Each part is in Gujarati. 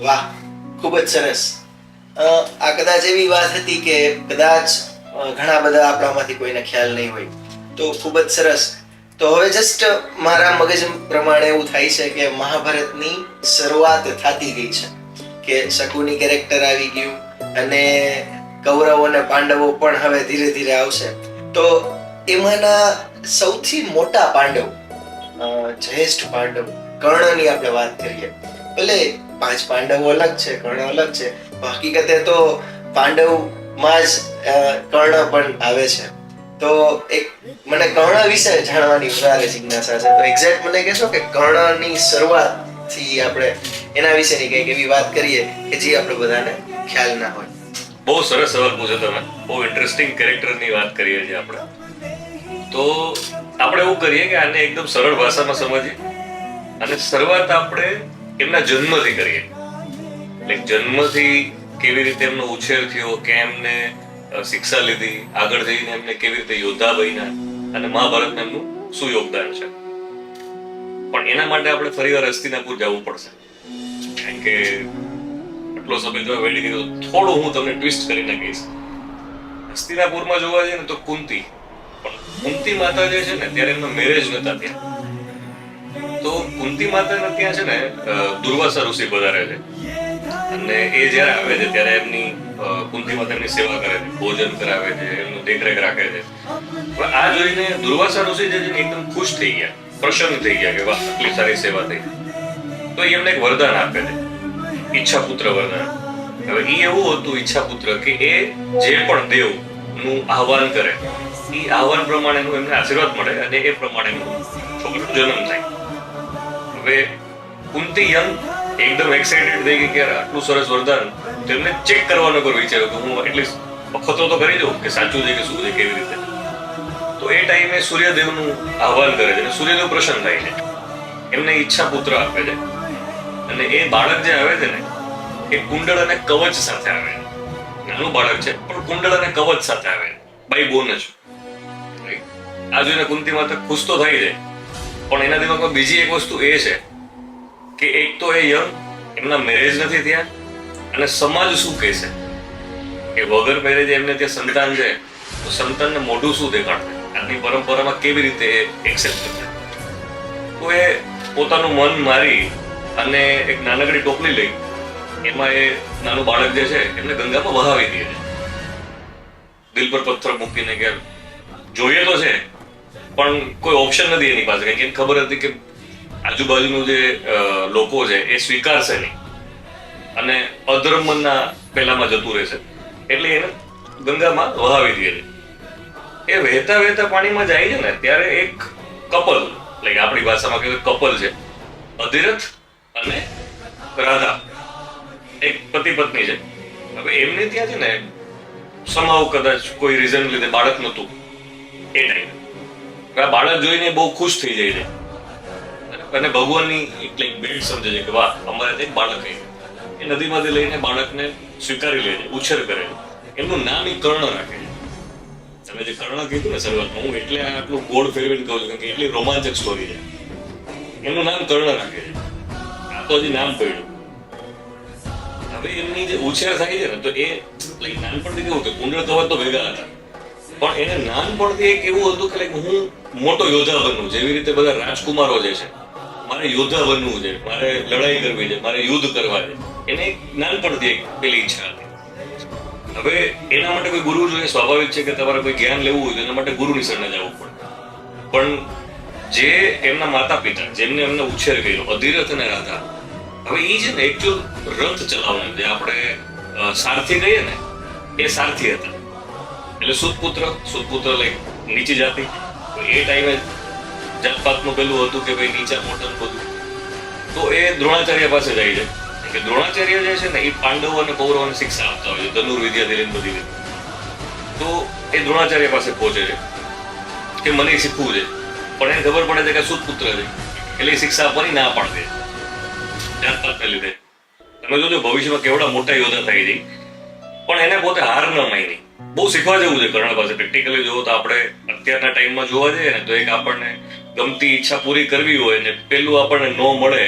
વાહ, ખૂબ જ સરસ. આ કદાચ એવી વાત હતી કે કદાચ ઘણા બધા આપણામાંથી કોઈને ખ્યાલ નહીં હોય, તો ખૂબ જ સરસ. તો હવે જસ્ટ મારા મગજ પ્રમાણે એવું થાય છે કે મહાભારતની શરૂઆત થતી ગઈ છે, કે શકુની કેરેક્ટર આવી ગયું અને કૌરવો અને પાંડવો પણ હવે ધીરે ધીરે આવશે. તો એમાંના સૌથી મોટા પાંડવ, જ્યેષ્ઠ પાંડવ કર્ણની આપણે વાત કરીએ. ભલે 5 પાંડવો અલગ છે, કર્ણ અલગ છે, હકીકતે તો પાંડવમાં જ કર્ણ પણ આવે છે. તો એક મને કર્ણ વિશે જાણવાની વધારે જિજ્ઞાસા છે. તો એક્ઝેક્ટ મને કહેશો કે કર્ણની શરૂઆત થી આપણે એના વિશેની કંઈક એવી વાત કરીએ કે જે આપણે બધાને ખ્યાલ ના હોય. બહુ સરસ સવાલ પૂછ્યો તમે. બહુ ઇન્ટરેસ્ટિંગ કેરેક્ટરની વાત કરીએ છીએ આપણે. તો આપણે એવું કરીએ કે આને એકદમ સરળ ભાષામાં સમજીએ અને શરૂઆત આપણે એમના જન્મથી કરીએ. એટલે જન્મથી કેવી રીતે એમનો ઉછેર થયો, કે એમને શિક્ષા લીધી, આગળ જઈને એમને કેવી રીતે યોદ્ધા બન્યા અને મહાભારતમાં એમનું શું યોગદાન છે. પણ એના માટે આપણે ફરીવાર હસ્તિનાપુર જવું પડશે, કારણ કે એટલો સમય તો વેડી ગયો. થોડું હું તમને ટ્વિસ્ટ કરીને કહીશ. હસ્તિનાપુરમાં જોવા જઈએ ને તો કુંતી, પણ કુંતી માતા જે છે ને ત્યારે એમના મેરેજ નતા ત્યાં. તો કુંતી માતાના ત્યાં છે ને દુર્વાસા ઋષિ પધારે છે અને એ જ્યારે આવે છે ત્યારે એમની કુંતી માતાની સેવા કરે છે, ભોજન કરાવે છે, એમનું દેખરેખ રાખે છે. હવે આ જોઈને દુર્વાસા ઋષિ જે છે એકદમ ખુશ થઈ ગયા, પ્રસન્ન થઈ ગયા કે વાહ, આટલી સારી સેવા થઈ. તો એમને એક વરદાન આપે છે, ઈચ્છા પુત્ર વરદાન. હવે એ એવું હતું ઈચ્છા પુત્ર કે એ જે પણ દેવ નું આહવાન કરે એ આહવાન પ્રમાણેનું એમને આશીર્વાદ મળે અને એ પ્રમાણેનું છોકરાનો જન્મ થાય. હવે કુંતી યંગ એકદમ એક્સાઇટેડ થઈ ગઈ કે આટલું સરસ વરદાન. તો એમને ચેક કરવાનો પર વિચાર્યો કે હું એટલીસ્ટ વખતો તો કરી દઉં કે સાચું છે કે શું છે, કેવી રીતે. તો એ ટાઈમે સૂર્યદેવનું આહવાન કરે છે અને સૂર્યદેવ પ્રસન્ન થાય છે, એમને ઈચ્છા પુત્ર આપે છે. અને એ બાળક જે આવે છે ને એ કુંડળ અને કવચ સાથે આવે. નાનું બાળક છે પણ કુંડળ અને કવચ સાથે આવે, બાય બોન જ. આ જોઈને કુંતી માતા ખુશ તો થાય છે, પણ એના દિમાગમાં બીજી એક વસ્તુ એ છે કે એક તો એ યંગ, એમના મેરેજ નથી થયા અને સમાજ શું કહેશે કે વગર મેરેજ એમને ત્યાં સંતાન છે તો સંતાનને મોઢું શું દેખાડશે, આની પરંપરામાં કેવી રીતે એક્સેપ્ટ કરશે. તો એ પોતાનું મન મારી અને એક નાનકડી ટોપલી લઈ એમાં એ નાનું બાળક જે છે એમને ગંગામાં વહાવી દે છે, દિલ પર પથ્થર મૂકીને. કે જોઈએ તો છે પણ કોઈ ઓપ્શન નથી એની પાસે, કારણ કે એને ખબર હતી કે આજુબાજુનું જે લોકો છે એ સ્વીકારશે નહીં અને અધર્મના પેલામાં જતું રહેશે, એટલે એને ગંગામાં વહાવી દે છે. એ વહેતા વહેતા પાણીમાં જાય છે ને ત્યારે એક કપલ, લાઈક આપણી ભાષામાં કહેવાય કપલ છે, અધિરથ અને રાધા, એક પતિ પત્ની છે. હવે એમને ત્યાં છે ને સમાવ કદાચ કોઈ રીઝન લીધે બાળક નહોતું એ ટાઈમે. આ બાળક જોઈને બહુ ખુશ થઈ જાય છે અને ભગવાનની એક ભેટ સમજે છે કે વાહ, અમારે ત્યાં બાળક છે. એ નદીમાંથી લઈને બાળકને સ્વીકારી લે છે, ઉછેર કરે છે. એમનું નામ એ કર્ણ રાખે છે. તમે જે કર્ણ કીધું ને શરૂઆતમાં, હું એટલે આટલું ગોળ ફેરવીને કહું છું કે એટલી રોમાંચક સ્ટોરી છે. એમનું નામ કર્ણ રાખે છે. આ તો હજી નામ પડ્યું. હવે એમની જે ઉછેર થાય છે ને તો એ નાનપણથી કેવું કે કુંડળ કવચ તો ભેગા હતા, પણ એને નાનપણથી એક એવું હતું કે હું મોટો યોદ્ધા બનવું. જેવી રીતે બધા રાજકુમારો જે છે, મારે યોદ્ધા બનવું છે, મારે લડાઈ કરવી છે, મારે યુદ્ધ કરવા છે, એને નાનપણથી એક પેલી ઈચ્છા હતી. હવે એના માટે કોઈ ગુરુ જોઈએ, સ્વાભાવિક છે કે તમારે કોઈ જ્ઞાન લેવું હોય તો એના માટે ગુરુની શરણે જવું પડે. પણ જે એમના માતા પિતા જેમને એમને ઉછેર કર્યો, અધિરથ અને રાધા, હવે એ છે ને એકચ્યુઅલ રથ ચલાવવાનું જે આપણે સારથી કહીએ ને એ સારથી હતા. એટલે સુતપુત્ર લાઈક નીચી જાતિ. એ ટાઈમે જાતપાતનું પેલું હતું કે ભાઈ નીચા મોટા બધું. તો એ દ્રોણાચાર્ય પાસે જાય છે કે દ્રોણાચાર્ય જે છે ને એ પાંડવો અને કૌરવોને શિક્ષા આપતા હોય છે, ધનુર્વિદ્યાથી લઈને બધી રીતે. તો એ દ્રોણાચાર્ય પાસે પહોંચે છે કે મને શીખવું છે, પણ એને ખબર પડે છે કે સુતપુત્ર છે એટલે એ શિક્ષા આપવાની ના પાડે જાતપાતને લીધે. તમે જોજો ભવિષ્યમાં કેવડા મોટા યોદ્ધા થાય છે, પણ એને પોતે હાર ન માની. બહુ શીખવા જેવું છે કર્ણ પાસે. પ્રેક્ટિકલી જોવો તો આપણે અત્યારના ટાઈમમાં જોવા જઈએ ને તો એક આપણને ગમતી ઈચ્છા પૂરી કરવી હોય ને પેલું આપણને ન મળે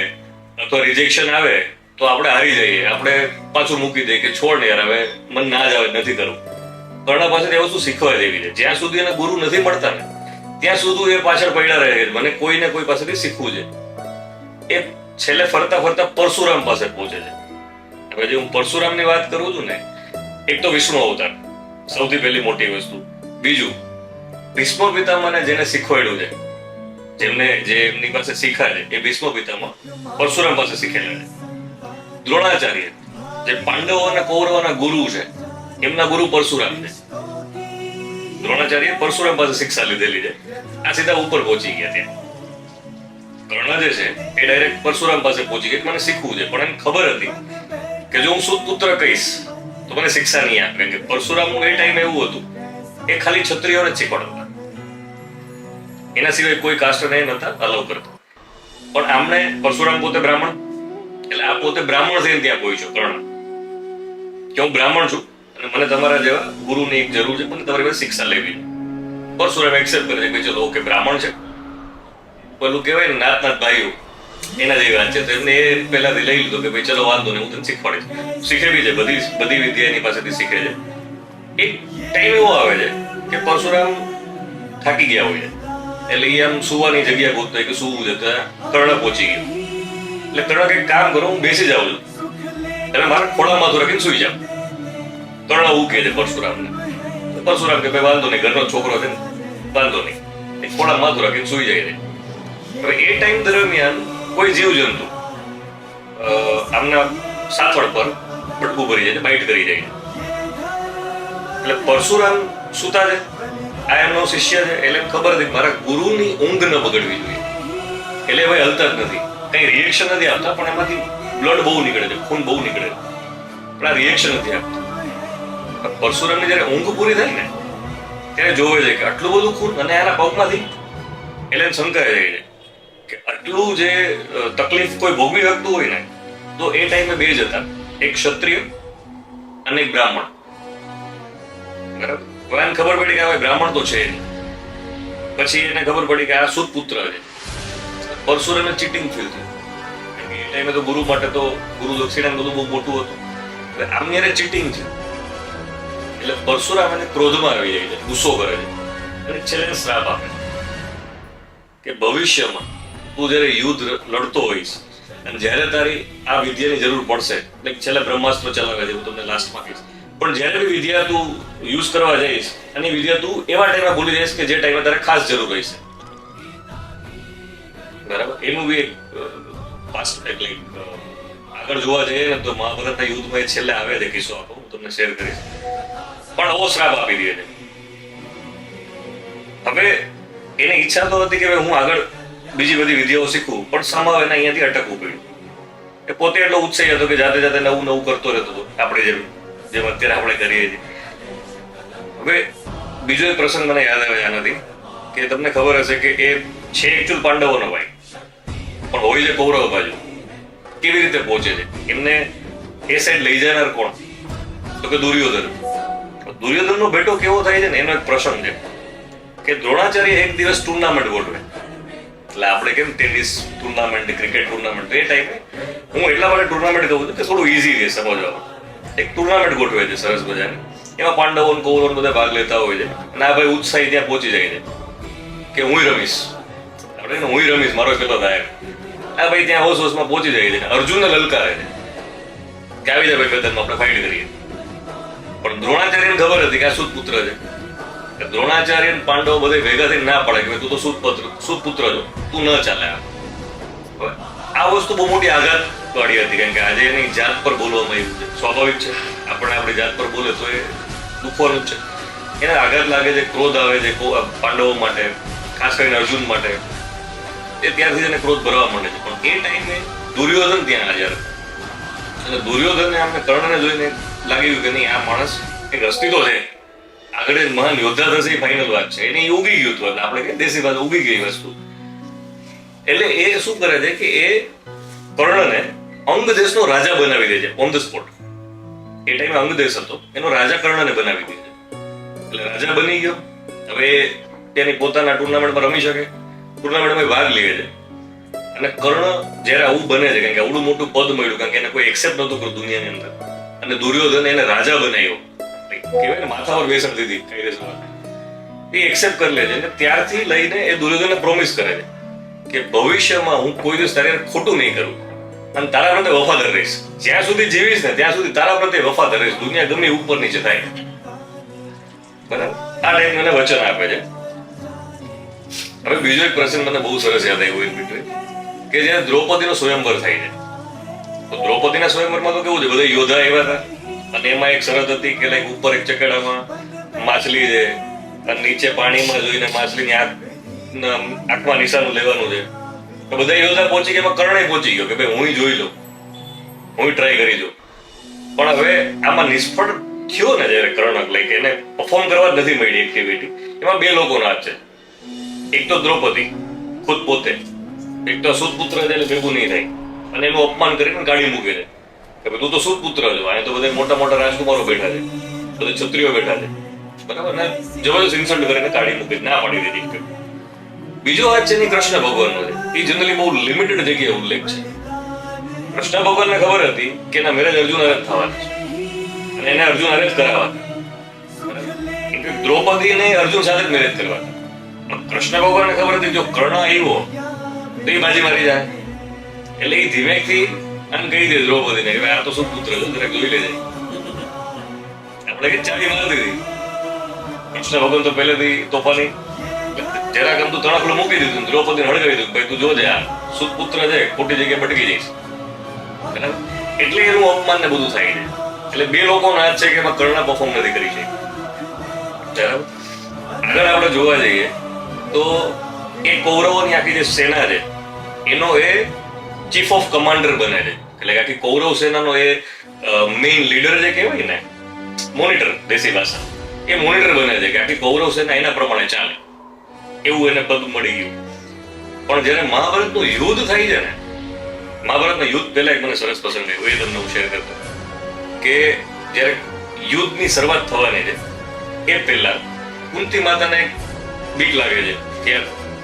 અથવા રિજેક્શન આવે તો આપણે હારી જઈએ, આપણે પાછું મૂકી દઈએ કે છોડ ને યાર, હવે મન ના જ આવે, નથી કરવું. કર્ણ પાસેથી એ વસ્તુ શીખવા જેવી છે. જ્યાં સુધી એને ગુરુ નથી મળતા ને ત્યાં સુધી એ પાછળ પડ્યા રહે છે, મને કોઈ ને કોઈ પાસેથી શીખવું છે. એ છેલ્લે ફરતા ફરતા પરશુરામ પાસે પહોંચે છે. હવે જે હું પરશુરામની વાત કરું છું ને, એક તો વિષ્ણુ અવતાર, સૌથી પહેલી મોટી વસ્તુ. બીજું, ભીષ્મ પિતામહને જેને શીખવાડ્યું છે, જે એમની પાસે શીખ્યા છે, એ ભીષ્મ પિતામહ પરશુરામ પાસે શીખેલા છે. દ્રોણાચાર્ય જે પાંડવો અને કૌરવોના ગુરુ છે, એમના ગુરુ પરશુરામ છે. દ્રોણાચાર્ય પરશુરામ પાસે શિક્ષા લીધેલી છે. આ સીધા ઉપર પહોંચી ગયા ત્યાં. કર્ણ જે છે એ ડાયરેક્ટ પરશુરામ પાસે પહોંચી ગયા, મને શીખવું છે, પણ એને ખબર હતી કે જો હું સુત પુત્ર કહીશ તો મને શિક્ષા નહીં આપે. કે પરશુરામનું એ ટાઈમ એવું હતું, એ ખાલી ક્ષત્રિયોને જ શીખવાડતા, એના સિવાય કોઈ કાસ્ટને નતા અલાઉ કરતા. પણ આમને પરશુરામ પોતે બ્રાહ્મણ, એટલે આ પોતે બ્રાહ્મણ થઈને ત્યાં પહોંચ્યો કર્ણ, કે હું બ્રાહ્મણ છું અને મને તમારા જેવા ગુરુની એક જરૂર છે, મને તમારી પાસે શિક્ષા લેવી. પરશુરામ એક્સેપ્ટ કરે છે કે ચલો ઓકે, બ્રાહ્મણ છે, પેલું કહેવાય ને નાત નાત ભાઈઓ, એના જેવી વાત છે. તો એમને એ પહેલાથી લઈ લીધો કે ભાઈ ચલો વાંધો નહીં, હું તને શીખવાડીશ. શીખે બી છે, બધી વિદ્યા એની પાસેથી શીખે છે. એક ટાઈમ એવો આવે છે કે પરશુરામ થાકી ગયા હોય છે, એટલે એ આમ સુવાની જગ્યા ગોતતો હોય કે સુવું છે, ત્યાં કર્ણ પહોંચી ગયો. એટલે કર્ણ કંઈક કામ કરો, હું બેસી જાઉં છું, તમે મારા ખોળામાં માથું રાખીને સુઈ જાઓ. કર્ણ એવું કહે છે પરશુરામને. પરશુરામ કે ભાઈ વાંધો નહીં, ઘરનો છોકરો છે ને, વાંધો નહીં, એ ખોળામાં માથું રાખીને સુઈ જાય છે. હવે એ ટાઈમ દરમિયાન કોઈ જીવજંતુ આમના સાથળ પર બટકું ભરી જાય છે, બાઈટ કરી જાય છે. એટલે પરશુરામ સુતા છે, આ એમનો શિષ્ય છે, એટલે ખબર હતી મારા ગુરુની ઊંઘ ન બગડવી જોઈએ, એટલે ભાઈ હલતા જ નથી, કઈ રિએક્શન નથી આપતા, પણ એમાંથી બ્લડ બહુ નીકળે છે, ખૂન બહુ નીકળે છે, પણ આ રિએક્શન નથી આપતા. પરશુરામની જયારે ઊંઘ પૂરી થાય ને ત્યારે જોવે છે કે આટલું બધું ખૂન અને આના પગમાંથી, એટલે શંકાય જાય છે કે આટલું જે તકલીફ કોઈ ભોગવી શકતું હોય ને, તો એ ટાઈમે બે જ હતા, એક ક્ષત્રિય અને એક બ્રાહ્મણ. બરાબર. હવે એને ખબર પડી કે આ બ્રાહ્મણ તો છે નહીં. પછી એને ખબર પડી કે આ સુત પુત્ર છે. પરશુરામને ચીટિંગ ફીલ થયું. એ ટાઈમે તો ગુરુ માટે તો ગુરુ દક્ષિણા બધું બહુ મોટું હતું. આમની યારે ચીટિંગ છે, એટલે પરશુરામ એને ક્રોધમાં આવી જાય છે, ગુસ્સો કરે છે અને છેલ્લે શ્રાપ આપે કે ભવિષ્યમાં તું જયારે યુદ્ધ લડતો હોઈશ અને જયારે તારી આ વિદ્યાની જરૂર પડશે, એટલે છેલ્લે બ્રહ્માસ્ત્ર ચલાવે છે, હું તમને લાસ્ટમાં કહીશ, પણ જયારે બી વિદ્યા તું યુઝ કરવા જઈશ અને વિદ્યા તું એવા ટાઈમે ભૂલી જઈશ કે જે ટાઈમે તારે ખાસ જરૂર રહેશે. બરાબર. એનું બી એક પાસ્ટ, એટલે આગળ જોવા જઈએ ને તો મહાભારતના યુદ્ધમાં એ છેલ્લે આવે છે કિસ્સો, આપો હું તમને શેર કરીશ. પણ આવો શ્રાપ આપી દે છે. હવે એની ઈચ્છા તો હતી કે હું આગળ બીજી બધી વિદ્યાઓ શીખવું, પણ સમાવ એને અહીંયાથી અટકવું પડ્યું. એ પોતે એટલો ઉત્સાહી હતો કે જાતે જાતે નવું નવું કરતો રહેતો હતો, આપણે જેમ અત્યારે આપણે કરીએ છીએ. હવે બીજો એક પ્રસંગ મને યાદ આવે આનાથી, કે તમને ખબર હશે કે એ છે એકચ્યુઅલ પાંડવોનો ભાઈ, પણ હોય છે કૌરવ બાજુ. કેવી રીતે પહોંચે છે એમને એ સાઈડ લઈ જનાર કોણ? તો કે દુર્યોધન. દુર્યોધનનો બેટો કેવો થાય છે ને એનો એક પ્રસંગ છે કે દ્રોણાચાર્ય એક દિવસ ટુર્નામેન્ટ ગોઠવે. એટલે આપણે કેમ ટેનિસ ટુર્નામેન્ટ, ક્રિકેટ ટુર્નામેન્ટ, એ ટાઈમે હું એટલા માટે ટુર્નામેન્ટ કહું છું કે થોડું ઈઝી રહે સમજવામાં. એક ટુર્નામેન્ટ ગોઠવે છે સરસ મજાની, એમાં પાંડવો અને કૌરવો બધા ભાગ લેતા હોય છે અને આ ભાઈ ઉત્સાહી ત્યાં પહોંચી જાય છે કે હું રમીશ, આપણે હું રમીશ, મારો પેલો થાય. આ ભાઈ ત્યાં હોશ હોશમાં પહોંચી જાય છે, અર્જુનને લલકારે છે કે આવી જાય ભાઈ મેદાનમાં આપણે ફાઇટ કરીએ. પણ દ્રોણાચાર્યને ખબર હતી કે આ સુત પુત્ર છે. દ્રોણાચાર્ય પાંડવો બધે ભેગા થઈને ના પડે કે તું તો સુત પુત્ર છો, તું ન ચાલે. આ વસ્તુ બહુ મોટી આઘાત વાળી હતી, કારણ કે આજે એની જાત પર બોલવામાં આવ્યું છે. સ્વાભાવિક છે, આપણે આપણી જાત પર બોલે તો એ દુખવાનું જ છે. એને આઘાત લાગે છે, ક્રોધ આવે છે પાંડવો માટે, ખાસ કરીને અર્જુન માટે. એ ત્યારથી એને ક્રોધ ભરવા માંડે છે. પણ એ ટાઈમે દુર્યોધન ત્યાં હાજર, અને દુર્યોધનને આમને કર્ણને જોઈને લાગ્યું કે નહીં, આ માણસ એક અસ્તિત્વ છે, આગળ મહાન યોદ્ધા થશે, એ ફાઇનલ વાત છે. એને ઉગી ગયું હતું, એટલે આપણે દેશી ભાષા ઉગી ગઈ વસ્તુ. એટલે એ શું કરે છે કે એ કર્ણને અંગ દેશનો રાજા બનાવી દે છે ઓન ધ સ્પોટ. એ ટાઈમે અંગ દેશ હતો, એનો રાજા કર્ણને બનાવી દે છે. એટલે રાજા બની ગયો. હવે તેની પોતાના ટુર્નામેન્ટમાં રમી શકે, ટુર્નામેન્ટમાં ભાગ લે છે અને કર્ણ જ્યારે આવું બને છે કારણ કે આવડું મોટું પદ મળ્યું કારણ કે એને કોઈ એક્સેપ્ટ નહોતું કર્યું દુનિયાની અંદર અને દુર્યોધન એને રાજા બનાવ્યો કહેવાય ને માથા પર બેસણ દીધી કાયદેસર એ એક્સેપ્ટ કરી લે છે અને ત્યારથી લઈને એ દુર્યોધનને પ્રોમિસ કરે છે કે ભવિષ્યમાં હું કોઈ દિવસ તારે ખોટું નહીં કરું અને તારા પ્રત્યે વફાદાર રહીશ જ્યાં સુધી જીવીશ ને ત્યાં સુધી તારા પ્રત્યે વફાદાર રહીશ દુનિયા ગમે ઉપર નીચે થાય બરાબર આ ટાઈમ મને વચન આપે છે હવે બીજો એક પ્રસંગ મને બહુ સરસ યાદ આવ્યો ઇન બિટવીન કે જ્યારે દ્રૌપદીનો સ્વયંવર થાય છે તો દ્રૌપદીના સ્વયંવરમાં તો કેવું છે બધા યોદ્ધા આવ્યા હતા અને એમાં એક શરત હતી કે લાઈક ઉપર એક ચકેડામાં માછલી છે અને નીચે પાણીમાં જોઈને માછલીની આંખમાં નિશાનું લેવાનું છે તો બધા યોદ્ધા પહોંચી ગયા કર્ણ પહોંચી ગયો કે ભાઈ હું જોઈ લઉં હું ટ્રાય કરી દઉં પણ હવે આમાં નિષ્ફળ થયો ને જયારે કર્ણ લાઈક એને પરફોર્મ કરવા જ નથી મળી એક્ટિવિટી એમાં બે લોકોનો હાથ છે એક તો દ્રૌપદી ખુદ પોતે એક તો સુતપુત્ર છે એટલે ભેગું નહીં થાય અને એનું અપમાન કરીને કાઢી મૂકે છે કે ભાઈ તું તો સુતપુત્ર છો અહીંયા તો બધા મોટા મોટા રાજકુમારો બેઠા છે બધા ક્ષત્રિયો બેઠા છે બરાબર ને જબરદસ્ત ઇન્સલ્ટ કરીને કાઢી મૂકે ના પાડી દીધી બીજો હાથ છે એની કૃષ્ણ ભગવાનનો છે એ જનરલી બહુ લિમિટેડ જગ્યાએ ઉલ્લેખ છે કૃષ્ણ ભગવાનને ખબર હતી કે એના મેરેજ અર્જુન હારે થવાના છે અને એને અર્જુન હારે જ કરાવવાના દ્રૌપદીને અર્જુન સાથે જ મેરેજ કરવા કૃષ્ણ ભગવાનને ખબર હતી જો કર્ણ આવ્યો તો એ બાજી મારી જાય એટલે એ ધીમેથી આમ કહી દે દ્રૌપદીને કે આ તો શું પુત્ર છે જરાક જોઈ લેજે આપણે કે ચાલી મારી દીધી કૃષ્ણ ભગવાન તો પહેલેથી તોફાની જરાક આમ તું તણખલું મૂકી દીધું દ્રૌપદીને હળગાવી દીધું ભાઈ તું જોજે આ સુત પુત્ર છે ખોટી જગ્યાએ ભટકી જઈશ એટલે એનું અપમાન ને બધું થાય છે એટલે બે લોકોનો હાથ છે કે એમાં કર્ણ પરફોર્મ નથી કરી છે બરાબર આગળ આપણે જોવા જઈએ તો એ કૌરવોની આખી જે સેના છે એનો એ ચીફ ઓફ કમાન્ડર બને છે એટલે આખી કૌરવ સેનાનો એ મેઇન લીડર જે કહેવાય ને મોનિટર દેશી ભાષા એ મોનિટર બને છે કે આખી કૌરવ સેના એના પ્રમાણે ચાલે એવું એને પદ મળી ગયું પણ જ્યારે મહાભારતનું યુદ્ધ થાય છે ને મહાભારતના યુદ્ધ પહેલા એક મને સરસ પસંદ આવ્યું એ તમને હું શેર કરતો કે જ્યારે યુદ્ધની શરૂઆત થવાની છે એ પહેલા કુંતી માતાને બીક લાગે છે કે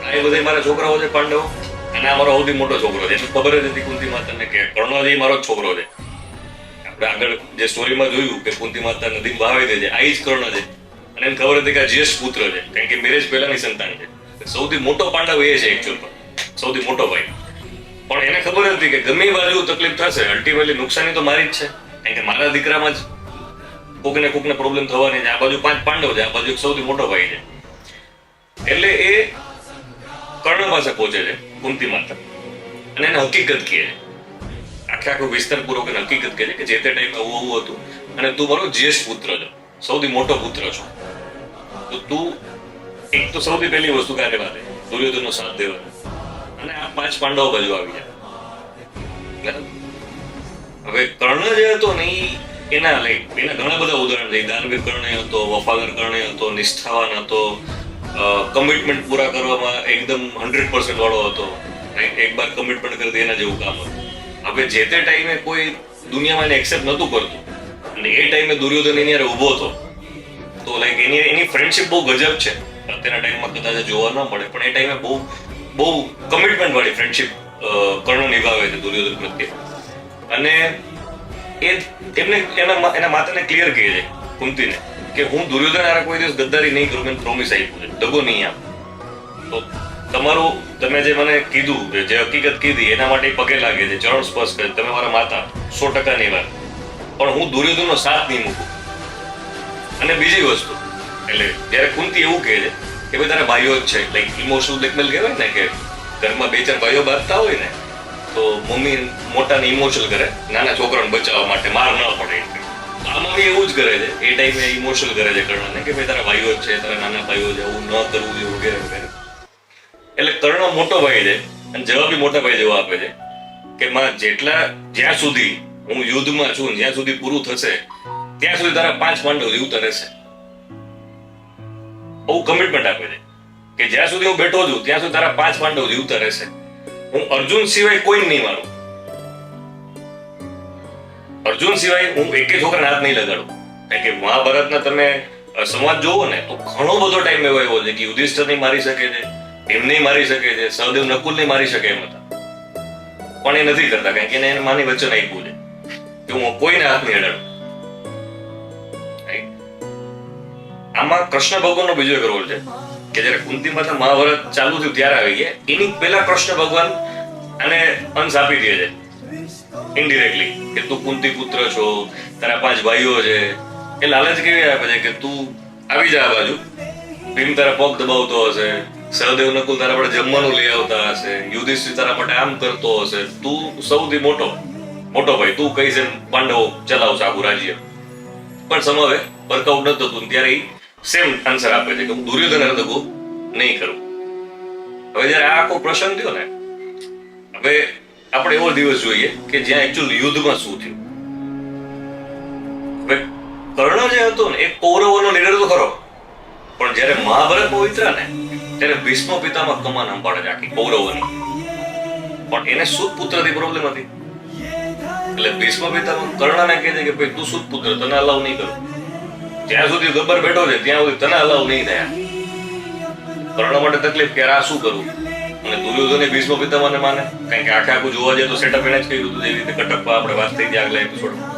આ બધા મારા છોકરાઓ છે પાંડવો અને આ મારો સૌથી મોટો છોકરો છે એને ખબર જ હતી કુંતી માતાને કે કર્ણજી મારો જ છોકરો છે આપણે આગળ જે સ્ટોરીમાં જોયું કે કુંતી માતા નદીમાં વહાવી દે છે આ જ કર્ણ છે અને એને ખબર હતી કે આ જ્યેષ્ઠ પુત્ર છે કારણ કે મેરેજ પહેલાની સંતાન છે સૌથી મોટો પાંડવ એ છે એકચ્યુઅલ સૌથી મોટો ભાઈ પણ એને ખબર હતી કે ગમે બાજુ તકલીફ થશે અલ્ટિમેટલી નુકસાની તો મારી જ છે કારણ કે મારા દીકરામાં જ કોકને પ્રોબ્લેમ થવાની છે આ બાજુ 5 પાંડવ છે આ બાજુ એક સૌથી મોટો ભાઈ છે એટલે એ કર્ણ પાસે પહોંચે છે કુંતી માતા અને એને હકીકત કહે છે આખો વિસ્તારપૂર્વક એને હકીકત કહે છે કે જે તે ટાઈમે આવું હતું અને તું મારો જ્યેષ્ઠ પુત્ર છો સૌથી મોટો પુત્ર છો તો તું એક તો સૌથી પહેલી વસ્તુ કાઢે વાત દુર્યોધનનો સાથ દેવાનો અને આ 5 પાંડવો બાજુ આવી જાય હવે કર્ણ જે હતો ને એના ઘણા બધા ઉદાહરણ છે દાનવીર કર્ણ હતો વફાદાર કર્ણ હતો નિષ્ઠાવાન હતો કમિટમેન્ટ પૂરા કરવામાં એકદમ 100% વાળો હતો એક બાર કમિટમેન્ટ કરી દે એના જેવું કામ હતું હવે જે તે ટાઈમે કોઈ દુનિયામાં એને એક્સેપ્ટ નહોતું કરતું અને એ ટાઈમે દુર્યોધન એની હારે ઊભો હતો તો લાઈક એની ફ્રેન્ડશિપ બહુ ગજબ છે અત્યારના ટાઈમમાં કદાચ જોવા ન મળે પણ એ ટાઈમે બહુ કમિટમેન્ટ વાળી ફ્રેન્ડશિપ કર્ણ નિભાવે છે દુર્યોધન પ્રત્યે અને એમને એના માતાને ક્લિયર કહે છે કુંતીને કે હું દુર્યોધન હારે કોઈ દિવસ ગદ્દારી નહીં કરું મેં પ્રોમિસ આપ્યું છે દગો નહીં આપ તો તમારું તમે જે મને કીધું જે હકીકત કીધી એના માટે પગે લાગે છે ચરણ સ્પર્શ કરે તમે મારા માતા 100% ની વાત પણ હું દુર્યોધનનો સાથ નહીં મૂકું અને બીજી વસ્તુ એટલે જ્યારે કુંતી એવું કહે છે કે ભાઈ તારા ભાઈઓ જ છે લાઈક ઇમોશનલ બ્લેકમેલ કહેવાય ને કે ઘરમાં 2-4 ભાઈઓ બાંધતા હોય ને તો મમ્મી મોટાને ઇમોશનલ કરે નાના છોકરાને બચાવવા માટે માર ન પડે આ મમ્મી એવું જ કરે છે એ ટાઈમે ઇમોશનલ કરે છે કર્ણને કે ભાઈ તારા ભાઈઓ જ છે તારા નાના ભાઈઓ છે આવું ન કરવું જોઈએ વગેરે વગેરે એટલે કર્ણ મોટો ભાઈ છે અને જવાબ બી મોટા ભાઈ જેવો આપે છે કે માં જ્યાં સુધી હું યુદ્ધમાં છું જ્યાં સુધી પૂરું થશે ત્યાં સુધી તારા 5 પાંડવ જીવતા રહેશે બહુ કમિટમેન્ટ આપે છે કે જ્યાં સુધી હું બેઠો છું ત્યાં સુધી તારા 5 પાંડવ જીવતા રહેશે હું અર્જુન સિવાય કોઈ નહીં મારું અર્જુન સિવાય હું એકે છોકરાને હાથ નહીં લગાડું કારણ કે મહાભારતના તમે સંવાદ જોવો ને તો ઘણો બધો ટાઈમ એવો છે કે યુધિષ્ઠિર નહીં મારી શકે છે એમને મારી શકે છે સહદેવ નકુલ નહીં મારી શકે એમ હતા પણ એ નથી કરતા, કારણ કે એને માની વચન આપ્યું છે કે હું કોઈને હાથ નહીં અડાડું. આમાં કૃષ્ણ ભગવાનનો બીજો એક રોલ છે કે જયારે કુંતી માતા મહાભારત ચાલુ થયું ત્યારે આવી ગયા, એની પહેલા કૃષ્ણ ભગવાન આને અંશ આપી દે છે ઇનડિરેક્ટલી કે તું કુંતી પુત્ર છો, તારા 5 ભાઈઓ છે. એ લાલચ કેવી આપે છે કે તું આવી જા આ બાજુ, ભીમ તારા પગ દબાવતો હશે, સહદેવ નકુલ તારા માટે જમવાનું લઈ આવતા હશે, યુધિષ્ઠિર તારા માટે આમ કરતો હશે, તું સૌથી મોટો ભાઈ, તું કહીશ એમ પાંડવો ચલાવશે આખું રાજ્ય. પણ સમાવે વર્કઆઉટ નતું થતું, ત્યારે સેમ આન્સર આપે છે કે હું દુર્યોધન દગો નહીં કરું. હવે જયારે આ આખો પ્રસંગ થયો ને, હવે આપણે એવો દિવસ જોઈએ કે જ્યાં એકચ્યુઅલ યુદ્ધમાં શું થયું. હવે કર્ણ જે હતો ને એ કૌરવોનો લીડર તો ખરો, પણ જયારે મહાભારતમાં ઉતર્યા ને ત્યારે ભીષ્મ પિતામહ કમાન સંભાળે છે આખી કૌરવોની, પણ એને સુત પુત્રથી પ્રોબ્લેમ હતી. એટલે ભીષ્મ પિતામહ કર્ણને કહે છે કે ભાઈ તું સુત પુત્ર, તને અલાવ નહીં કરું. જ્યાં સુધી ગબ્બર બેઠો છે ત્યાં સુધી તને અલાવ નહીં થયા. કર્ણ માટે તકલીફ કે આ શું કરું, અને દુર્યોધને ભીષ્મ પિતામહને માને, કારણ કે આખું જોવા જઈએ તો સેટઅપ એને જ કર્યું હતું, જેવી રીતે કટકમાં આપણે વાત થઈ હતી આગલા એપિસોડમાં.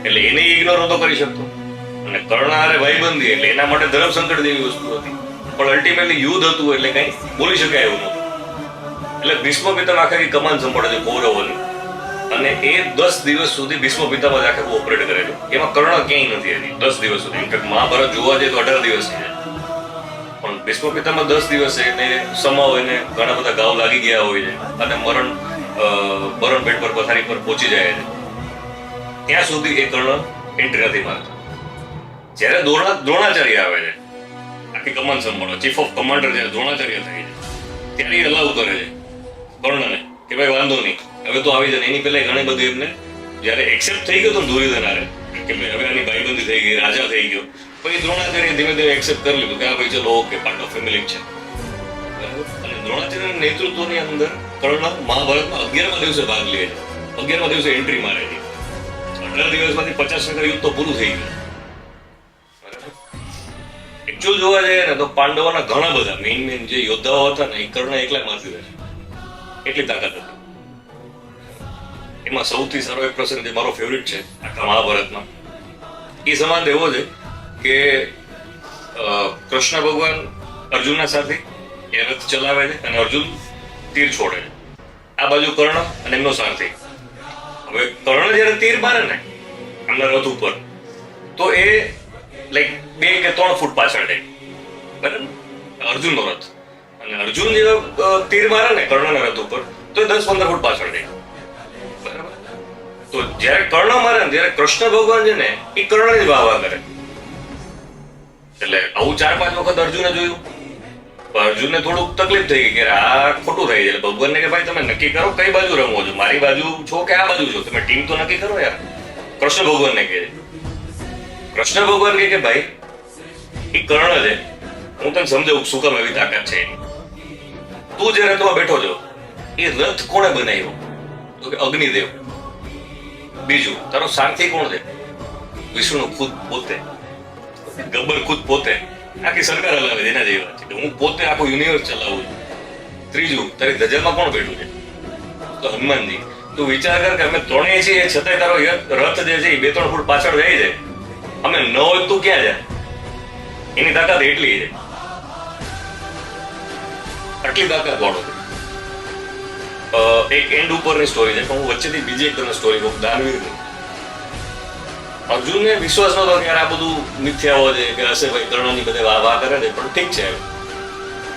એટલે એને ઇગ્નોર નતો કરી શકતો, અને કર્ણ હારે ભાઈબંધી એટલે એના માટે ધર્મ સંકટ જેવી વસ્તુ હતી. પણ અલ્ટિમેટલી યુદ્ધ હતું એટલે કઈ બોલી શકાય એવું નતું. એટલે ભીષ્મ પિતામહ આખી કમાન સંભાળે છે કૌરવોની, અને એ 10 દિવસ સુધી ભીષ્મ પિતામહ આખું ઓપરેટ કરે છે. એમાં કર્ણ ક્યાંય નથી હતી 10 દિવસ સુધી. ઇનફેક્ટ મહાભારત જોવા જઈએ તો 18 દિવસ છે, પણ ભીષ્મ પિતામહ 10 દિવસે એને સમાવ એને ઘણા બધા ઘાવ લાગી ગયા હોય છે, અને મરણ પેટ પર પથારી પર પહોંચી જાય છે. ત્યાં સુધી એ કર્ણ એન્ટ્રી નથી મારતો. જ્યારે દ્રોણાચાર્ય આવે છે આખી કમાન સંભાળો, ચીફ ઓફ કમાન્ડર જ્યારે દ્રોણાચાર્ય થાય છે, ત્યારે એ અલાઉ કરે છે કર્ણને કે ભાઈ વાંધો નહીં, હવે તો આવી જાય. એની પહેલા ઘણી બધી એમને જ્યારે એક્સેપ્ટ થઈ ગયો તો દુર્યોધન હારે કે ભાઈ હવે આની ભાઈબંધી થઈ ગઈ, રાજા થઈ ગયો, પછી દ્રોણાચાર્ય ધીમે ધીમે એક્સેપ્ટ કરી લીધું કે આ ભાઈ ચલો ઓકે પાર્ટ ઓફ ફેમિલી છે. અને દ્રોણાચાર્યના નેતૃત્વની અંદર કર્ણ મહાભારતમાં 11મા દિવસે ભાગ લે છે, 11મા દિવસે એન્ટ્રી મારે છે. 18 દિવસમાંથી 50 યુદ્ધ તો પૂરું થઈ ગયું. એકચ્યુઅલ જોવા જઈએ ને તો પાંડવોના ઘણા બધા મેઇન જે યોદ્ધાઓ હતા ને એ કર્ણ એકલા માથી રહે, એટલી તાકાત હતી. એમાં સૌથી સારો એક પ્રસંગ જે મારો ફેવરિટ છે આખા મહાભારતમાં, એ સંવાદ એવો છે કે કૃષ્ણ ભગવાન અર્જુનના સાથે એ રથ ચલાવે છે અને અર્જુન તીર છોડે છે. આ બાજુ કર્ણ અને એમનો સારથી. હવે કર્ણ જયારે તીર મારે ને એમના રથ ઉપર, તો એ લાઈક 2 કે 3 ફૂટ પાછળ જાય, બરાબર, અર્જુનનો રથ. અને અર્જુન જે તીર મારે ને કર્ણના રથ ઉપર, તો એ 10-15 ફૂટ પાછળ જાય, બરાબર. તો જયારે કર્ણ મારે ને ત્યારે કૃષ્ણ ભગવાન છે ને એ કર્ણને જ વાહ કરે. એટલે આવું 4-5 વખત અર્જુને જોયું. અર્જુનને થોડુંક તકલીફ થઈ ગઈ કે આ ખોટું થઈ જાય. ભગવાનને કે ભાઈ તમે નક્કી કરો કઈ બાજુ રમવો છો, મારી બાજુ છો કે આ બાજુ છો, તમે ટીમ તો નક્કી કરો યાર. કૃષ્ણ ભગવાનને કહે, કૃષ્ણ ભગવાન કે ભાઈ એ કર્ણ છે, હું તને સમજાવું શું કામ એવી તાકાત છે એની. તું જે રથમાં બેઠો છો એ રથ કોણે બનાવ્યો? તો કે અગ્નિદેવ. બીજું તારો સારથી કોણ છે? વિષ્ણુ ખુદ પોતે, ગબ્બર ખુદ પોતે, આખી સરકાર હલાવે છે એના જેવી વાત છે. હું પોતે આખું યુનિવર્સ ચલાવું છું. ત્રીજું તારી ધજામાં કોણ બેઠું છે? તો હનુમાનજી. તું વિચાર કર કે અમે ત્રણેય છીએ છતાંય તારો રથ જે છે એ 2-3 ફૂટ પાછળ જાય છે. અમે ન હોય તું ક્યાં જાય? એની તાકાત એટલી છે, આટલી તાકાત વાળો છે. એક એન્ડ ઉપરની સ્ટોરી છે, પણ હું વચ્ચેથી બીજી એક તમને સ્ટોરી કહું, દાનવીરની. અર્જુનને વિશ્વાસ નતો કે આ બધું મિથ્યાઓ છે કે હશે ભાઈ, કર્ણની બધે વાહ કરે છે, પણ ઠીક છે.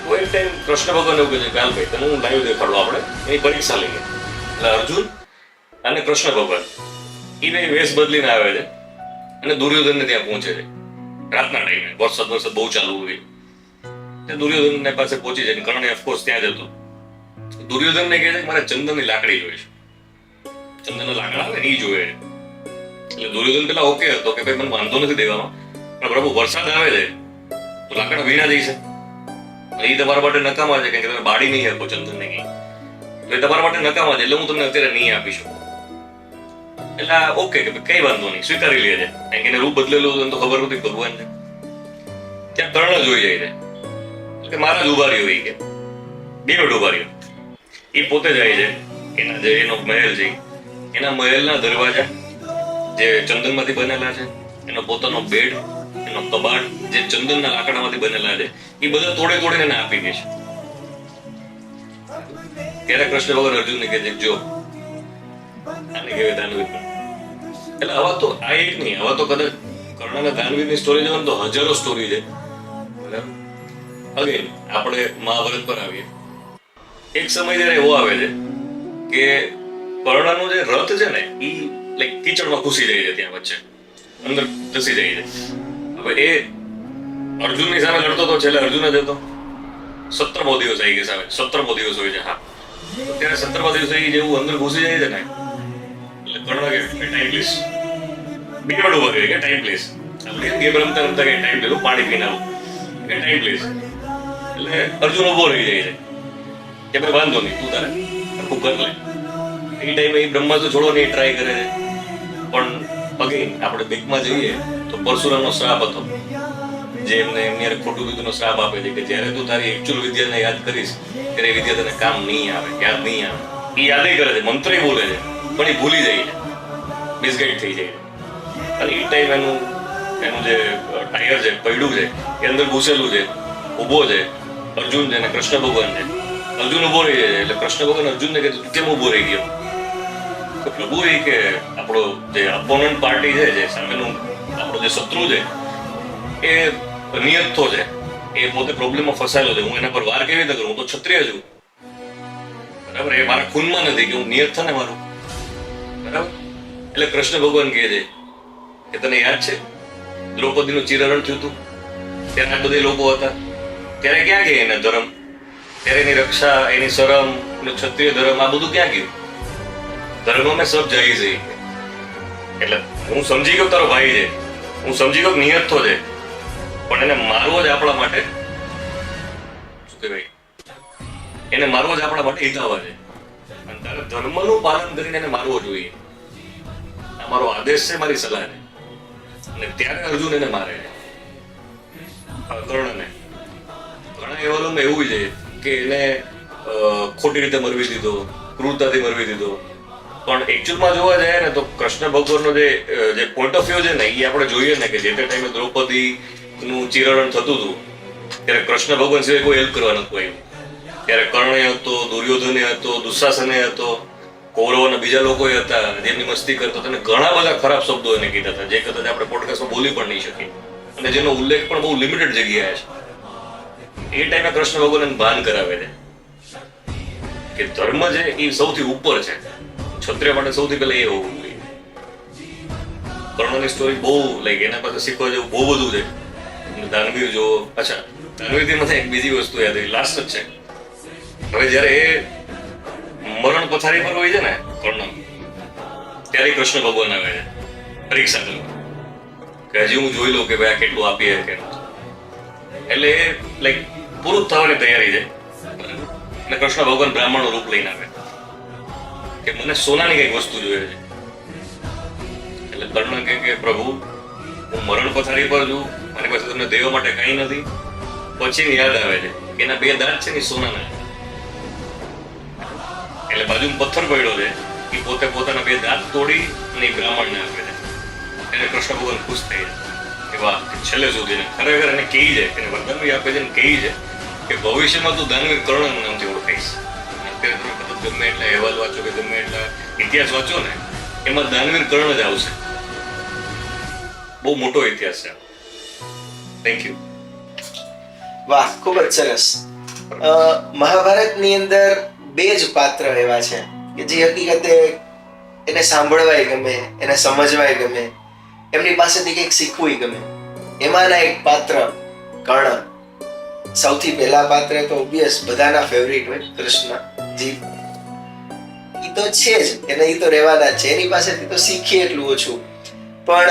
તો એક ટાઈમ કૃષ્ણ ભગવાન એવું કહે છે કે હાલ ભાઈ તને હું લાઈવ દેખાડું, આપણે એની પરીક્ષા લઈએ. એટલે અર્જુન અને કૃષ્ણ ભગવાન એ બે વેશ બદલીને આવે છે અને દુર્યોધનને ત્યાં પહોંચે છે રાતના ટાઈમે. વરસાદ બહુ ચાલુ હોય તે દુર્યોધનને પાસે પહોંચી જાય. કર્ણ ઓફકોર્સ ત્યાં જ હતું. દુર્યોધનને કહે છે કે મારે ચંદનની લાકડી જોઈએ છે, ચંદનના લાકડા આવે ને એ જોઈએ. એટલે દુર્યોધન પેલા ઓકે હતો કે ભાઈ મને વાંધો નથી દેવામાં, પણ પ્રભુ વરસાદ આવે છે તો લાકડા વીણા જઈશે, એ તમારા માટે નકામા છે, કારણ કે તમે બાળી નહીં આપો ચંદનને કઈ, તો એ તમારા માટે નકામા છે, એટલે હું તમને અત્યારે નહીં આપી શકું. એટલે ઓકે કે કઈ વાંધો નહીં, સ્વીકારી લે છે, કારણ કે એને રૂપ બદલેલું હતું તો ખબર નથી ભગવાન છે. ત્યાં કર્ણ જોઈ જાય છે કે મારા જ ઉભા રહ્યો, કે બે મિનિટ ઉભા રહ્યો. એ પોતે જાય છે એના જે એનો મહેલ છે, એના મહેલના દરવાજા જે ચંદનમાંથી બનેલા છે, એનો પોતાનો બેડ, એનો કબાટ જે ચંદનના લાકડામાંથી બનેલા છે, એ બધા તોડીને એને આપી દે છે. ત્યારે કૃષ્ણ ભગવાન અર્જુનને કહે છે, જો આને કહેવાય દાનવીર. એટલે આવા તો આ એક નહીં, આવા તો કદાચ કર્ણ અને દાનવીરની સ્ટોરી જોવો તો હજારો સ્ટોરી છે. અગેન આપણે મહાભારત પર આવીએ. એક સમય જયારે એવો આવે છે કે કર્ણનો જે રથ છે ને એ લાઈક કીચડમાં ઘૂસી જાય છે, ત્યાં વચ્ચે અંદર ધસી જાય છે. હવે એ અર્જુનની સામે લડતો તો, છેલ્લે અર્જુન જ હતો. 17મો દિવસ આવી ગયો સામે, 17મો દિવસ હોય છે. હા, ત્યારે 17મો દિવસ આવી જેવું અંદર ઘૂસી જાય છે ને, એટલે કર્ણ કે ટાઈમ પ્લીઝ, બીકડ ઉભા કરી કે ટાઈમ પ્લીઝ. આપણે ગેમ રમતા રમતા કે ટાઈમ પ્લીઝ, પાણી પીને આવું કે ટાઈમ પ્લીઝ. એટલે અર્જુન ઉભો રહી જાય છે કે ભાઈ વાંધો નહીં, તું તારે આખું કર લે. એ ટાઈમે એ બ્રહ્માસ્ત્ર છોડવાની ટ્રાય કરે છે, પણ અગેન આપણે બીકમાં જઈએ તો પરશુરામનો શ્રાપ હતો, જે એમને એમની ખોટું વિદ્યાનો શ્રાપ આપે છે કે જ્યારે તું તારી એકચ્યુઅલ વિદ્યાને યાદ કરીશ ત્યારે એ વિદ્યા તને કામ નહીં આવે, યાદ નહીં આવે. એ યાદ કરે છે, મંત્ર બોલે છે, પણ એ ભૂલી જાય છે, મિસગાઈડ થઈ જાય છે. અને એ ટાઈમ એનું જે ટાયર છે, પૈડું છે, એ અંદર ઘૂસેલું છે, ઊભો છે અર્જુન છે અને કૃષ્ણ ભગવાન છે. અર્જુન ઉભો રહી જાય એટલે કૃષ્ણ ભગવાન અર્જુનને કહે તું કેમ ઉભો રહી ગયો? તો પ્રભુ એ કે આપણો જે અપોનન્ટ પાર્ટી છે, જે સામેનું આપણો જે શત્રુ છે, એ નિયતથો છે, એ પોતે પ્રોબ્લેમમાં ફસાયેલો છે. હું એના પર વાર કેવી રીતે કરું? હું તો ક્ષત્રિય છું, બરાબર? એ મારા ખૂનમાં નથી કે હું નિયત ને મારું, બરાબર? એટલે કૃષ્ણ ભગવાન કહે છે કે તને યાદ છે દ્રૌપદીનું ચિરહરણ થયું હતું, ત્યારે આ બધા લોકો હતા, ત્યારે ક્યાં ગયા એના ધર્મ? ત્યારે એની રક્ષા, એની શરમ, એનું ક્ષત્રિય ધર્મ, આ બધું ક્યાં ગયું? ધર્મ મેં સબ જઈ જઈ. એટલે હું સમજી ગયો તારો ભાઈ છે, હું સમજી ગયો નિયત છે, પણ એને મારવો જ આપણા માટે શું કહેવાય, એને મારવો જ આપણા માટે હિતાવહ છે. અને તારે ધર્મનું પાલન કરીને એને મારવો જોઈએ. આ મારો આદેશ છે, મારી સલાહ છે. અને ત્યારે અર્જુન એને મારે છે, કર્ણને. ઘણા અહેવાલોમાં એવું છે કે એને ખોટી રીતે મરવી દીધો, ક્રૂરતાથી મરવી દીધો. પણ એકચ્યુઅલમાં જોવા જાય ને તો કૃષ્ણ ભગવાનનો જે પોઈન્ટ ઓફ વ્યૂ છે ને, એ આપણે જોઈએ ને કે જે તે ટાઈમે દ્રૌપદીનું ચિરહરણ થતું હતું ત્યારે કૃષ્ણ ભગવાન સિવાય કોઈ હેલ્પ કરવા નતું આવ્યું. ત્યારે કર્ણ હતો, દુર્યોધન હતો, દુશાસન હતો, કૌરવોના બીજા લોકો હતા જેમની મસ્તી કરતા હતા, અને ઘણા બધા ખરાબ શબ્દો એને કીધા હતા, જે કદાચ આપણે પોડકાસ્ટમાં બોલી પણ નહીં શકીએ, અને જેનો ઉલ્લેખ પણ બહુ લિમિટેડ જગ્યાએ છે. એ ટાઈમે કૃષ્ણ ભગવાન એને ભાન કરાવે છે કે ધર્મ છે એ સૌથી ઉપર છે, ક્ષત્રિય માટે સૌથી પહેલા એ હોવું જોઈએ. કર્ણની સ્ટોરી બહુ લાઈક એના પાસે શીખવા જેવું બહુ બધું છે. દાનવીર જો, અચ્છા દાનવીરથી મને એક બીજી વસ્તુ યાદ આવી, લાસ્ટ જ છે. હવે જયારે એ મરણ પથારી પર હોય છે ને કર્ણ, ત્યારે કૃષ્ણ ભગવાન આવે છે પરીક્ષા કરવા કે હજી હું જોઈ લઉં કે ભાઈ આ કેટલું આપીએ કે. એટલે એ લાઈક પૂરું થવાની તૈયારી છે, અને કૃષ્ણ ભગવાન બ્રાહ્મણનું રૂપ લઈને આવે કે મને સોનાની કઈક વસ્તુ જોઈએ છે. એટલે કર્ણ કે પ્રભુ હું મરણ પથારી પર છું, મારી પાસે તમને દેવા માટે કઈ નથી. પછી યાદ આવે છે કે એના 2 દાંત છે ને સોનાના. એટલે બાજુમાં પથ્થર પડ્યો છે, એ પોતે પોતાના 2 દાંત તોડી અને બ્રાહ્મણને આપે છે. એને કૃષ્ણ ભગવાન ખુશ થઈ જાય કે વાહ, છેલ્લે સુધી ખરેખર એને કહી છે, એને વરદાન આપે છે, કહી છે કે ભવિષ્યમાં તું દાનવીર કર્ણના નામથી ઓળખાઈશ. અત્યારે તમે કદાચ ગમે એટલા અહેવાલ વાંચો કે ગમે એટલા ઇતિહાસ વાંચો ને, એમાં દાનવીર કર્ણ જ આવશે. બહુ મોટો ઇતિહાસ છે. Thank you. વાહ, ખૂબ જ સરસ. મહાભારતની અંદર 2 જ પાત્ર એવા છે કે જે હકીકતે એને સાંભળવાય ગમે, એને સમજવાય ગમે, એમની પાસેથી કંઈક શીખવું ગમે. એમાંના એક પાત્ર કર્ણ. સૌથી પહેલા પાત્ર તો ઓબ્વિયસ બધાના ફેવરિટ હોય, કૃષ્ણજી. એ તો છે જ, એને એ તો રહેવાના છે, એની પાસેથી તો શીખીએ એટલું ઓછું. પણ